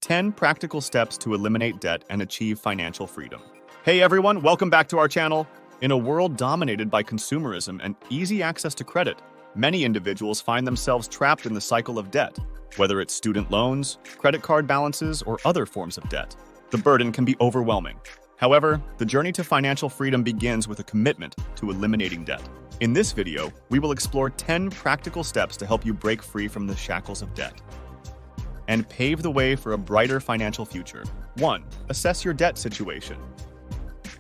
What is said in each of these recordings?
10 practical steps to eliminate debt and achieve financial freedom. Hey everyone, welcome back to our channel. In a world dominated by consumerism and easy access to credit, many individuals find themselves trapped in the cycle of debt, whether it's student loans, credit card balances, or other forms of debt. The burden can be overwhelming. However, the journey to financial freedom begins with a commitment to eliminating debt. In this video, we will explore 10 practical steps to help you break free from the shackles of debt and pave the way for a brighter financial future. 1. Assess your debt situation.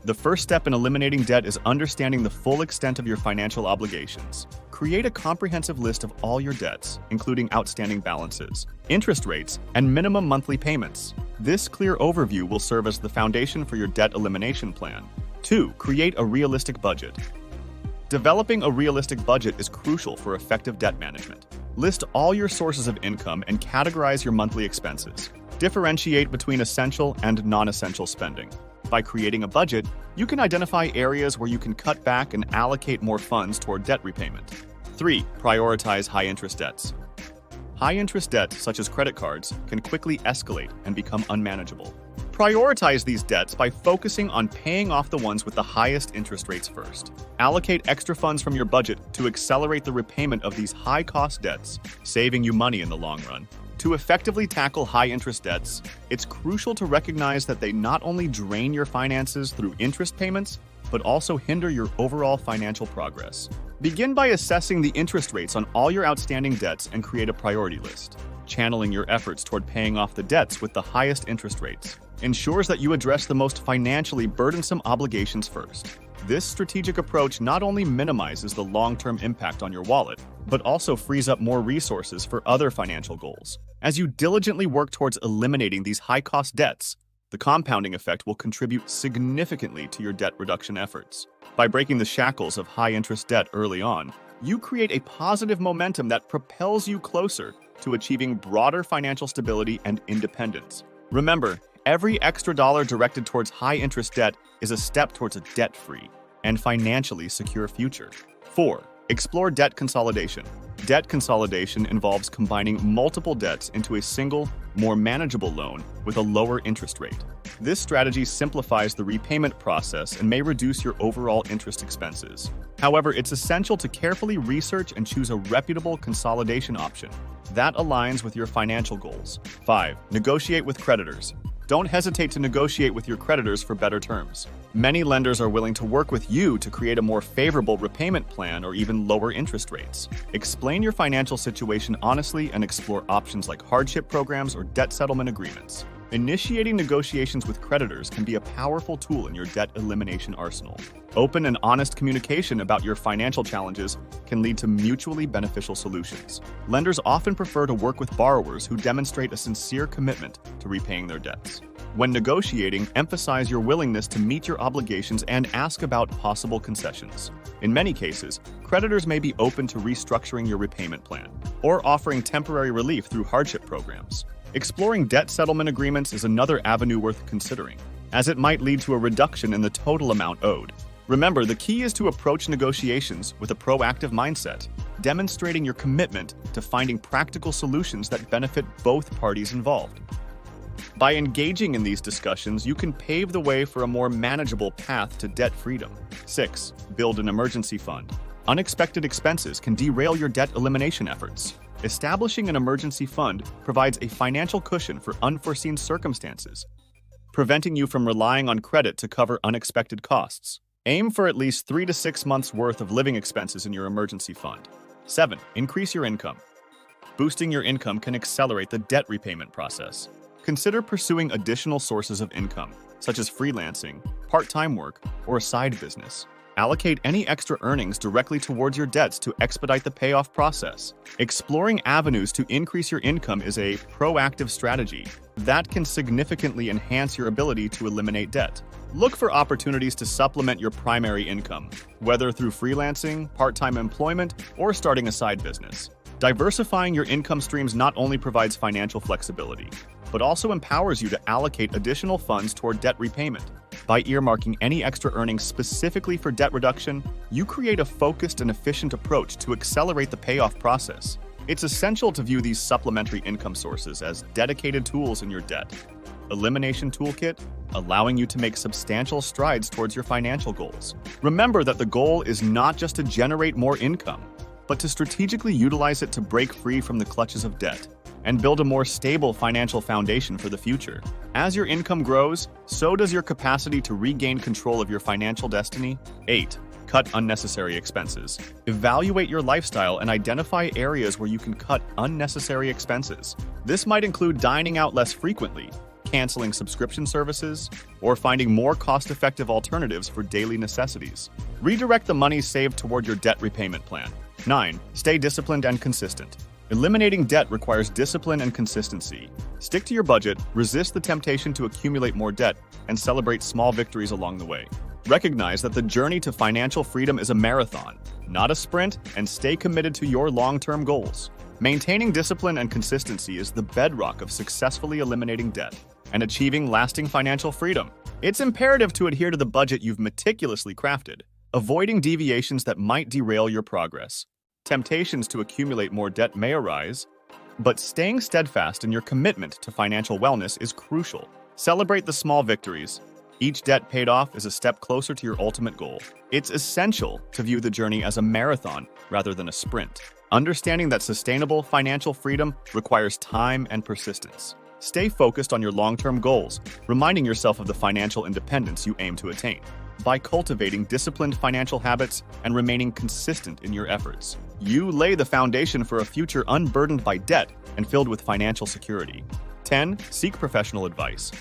The first step in eliminating debt is understanding the full extent of your financial obligations. Create a comprehensive list of all your debts, including outstanding balances, interest rates, and minimum monthly payments. This clear overview will serve as the foundation for your debt elimination plan. 2. Create a realistic budget. Developing a realistic budget is crucial for effective debt management. List all your sources of income and categorize your monthly expenses. Differentiate between essential and non-essential spending. By creating a budget, you can identify areas where you can cut back and allocate more funds toward debt repayment. 3. Prioritize high-interest debts. High-interest debt, such as credit cards, can quickly escalate and become unmanageable. Prioritize these debts by focusing on paying off the ones with the highest interest rates first. Allocate extra funds from your budget to accelerate the repayment of these high-cost debts, saving you money in the long run. To effectively tackle high-interest debts, it's crucial to recognize that they not only drain your finances through interest payments, but also hinder your overall financial progress. Begin by assessing the interest rates on all your outstanding debts and create a priority list. Channeling your efforts toward paying off the debts with the highest interest rates ensures that you address the most financially burdensome obligations first. This strategic approach not only minimizes the long-term impact on your wallet, but also frees up more resources for other financial goals. As you diligently work towards eliminating these high-cost debts, the compounding effect will contribute significantly to your debt reduction efforts. By breaking the shackles of high-interest debt early on, you create a positive momentum that propels you closer to achieving broader financial stability and independence. Remember, every extra dollar directed towards high-interest debt is a step towards a debt-free and financially secure future. 4. Explore debt consolidation. Debt consolidation involves combining multiple debts into a single, more manageable loan with a lower interest rate. This strategy simplifies the repayment process and may reduce your overall interest expenses. However, it's essential to carefully research and choose a reputable consolidation option that aligns with your financial goals. 5. Negotiate with creditors. Don't hesitate to negotiate with your creditors for better terms. Many lenders are willing to work with you to create a more favorable repayment plan or even lower interest rates. Explain your financial situation honestly and explore options like hardship programs or debt settlement agreements. Initiating negotiations with creditors can be a powerful tool in your debt elimination arsenal. Open and honest communication about your financial challenges can lead to mutually beneficial solutions. Lenders often prefer to work with borrowers who demonstrate a sincere commitment to repaying their debts. When negotiating, emphasize your willingness to meet your obligations and ask about possible concessions. In many cases, creditors may be open to restructuring your repayment plan or offering temporary relief through hardship programs. Exploring debt settlement agreements is another avenue worth considering, as it might lead to a reduction in the total amount owed. Remember, the key is to approach negotiations with a proactive mindset, demonstrating your commitment to finding practical solutions that benefit both parties involved. By engaging in these discussions, you can pave the way for a more manageable path to debt freedom. 6. Build an emergency fund. Unexpected expenses can derail your debt elimination efforts. Establishing an emergency fund provides a financial cushion for unforeseen circumstances, preventing you from relying on credit to cover unexpected costs. Aim for at least 3 to 6 months' worth of living expenses in your emergency fund. 7. Increase your income. Boosting your income can accelerate the debt repayment process. Consider pursuing additional sources of income, such as freelancing, part-time work, or a side business. Allocate any extra earnings directly towards your debts to expedite the payoff process. Exploring avenues to increase your income is a proactive strategy that can significantly enhance your ability to eliminate debt. Look for opportunities to supplement your primary income, whether through freelancing, part-time employment, or starting a side business. Diversifying your income streams not only provides financial flexibility, but also empowers you to allocate additional funds toward debt repayment. By earmarking any extra earnings specifically for debt reduction, you create a focused and efficient approach to accelerate the payoff process. It's essential to view these supplementary income sources as dedicated tools in your debt elimination toolkit, allowing you to make substantial strides towards your financial goals. Remember that the goal is not just to generate more income, but to strategically utilize it to break free from the clutches of debt and build a more stable financial foundation for the future. As your income grows, so does your capacity to regain control of your financial destiny. 8. Cut unnecessary expenses. Evaluate your lifestyle and identify areas where you can cut unnecessary expenses. This might include dining out less frequently, canceling subscription services, or finding more cost-effective alternatives for daily necessities. Redirect the money saved toward your debt repayment plan. 9. Stay disciplined and consistent. Eliminating debt requires discipline and consistency. Stick to your budget, resist the temptation to accumulate more debt, and celebrate small victories along the way. Recognize that the journey to financial freedom is a marathon, not a sprint, and stay committed to your long-term goals. Maintaining discipline and consistency is the bedrock of successfully eliminating debt and achieving lasting financial freedom. It's imperative to adhere to the budget you've meticulously crafted, avoiding deviations that might derail your progress. Temptations to accumulate more debt may arise, but staying steadfast in your commitment to financial wellness is crucial. Celebrate the small victories. Each debt paid off is a step closer to your ultimate goal. It's essential to view the journey as a marathon rather than a sprint, understanding that sustainable financial freedom requires time and persistence. Stay focused on your long-term goals, reminding yourself of the financial independence you aim to attain. By cultivating disciplined financial habits and remaining consistent in your efforts, you lay the foundation for a future unburdened by debt and filled with financial security. 10. Seek professional advice.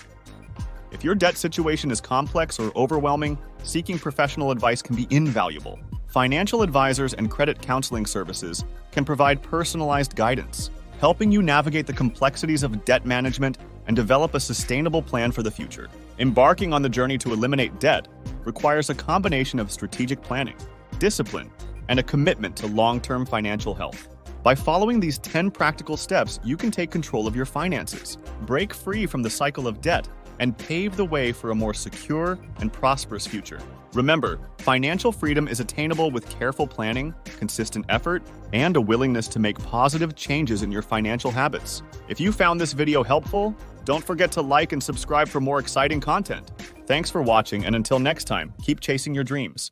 If your debt situation is complex or overwhelming, seeking professional advice can be invaluable. Financial advisors and credit counseling services can provide personalized guidance, helping you navigate the complexities of debt management and develop a sustainable plan for the future. Embarking on the journey to eliminate debt requires a combination of strategic planning, discipline, and a commitment to long-term financial health. By following these 10 practical steps, you can take control of your finances, break free from the cycle of debt, and pave the way for a more secure and prosperous future. Remember, financial freedom is attainable with careful planning, consistent effort, and a willingness to make positive changes in your financial habits. If you found this video helpful, don't forget to like and subscribe for more exciting content. Thanks for watching, and until next time, keep chasing your dreams.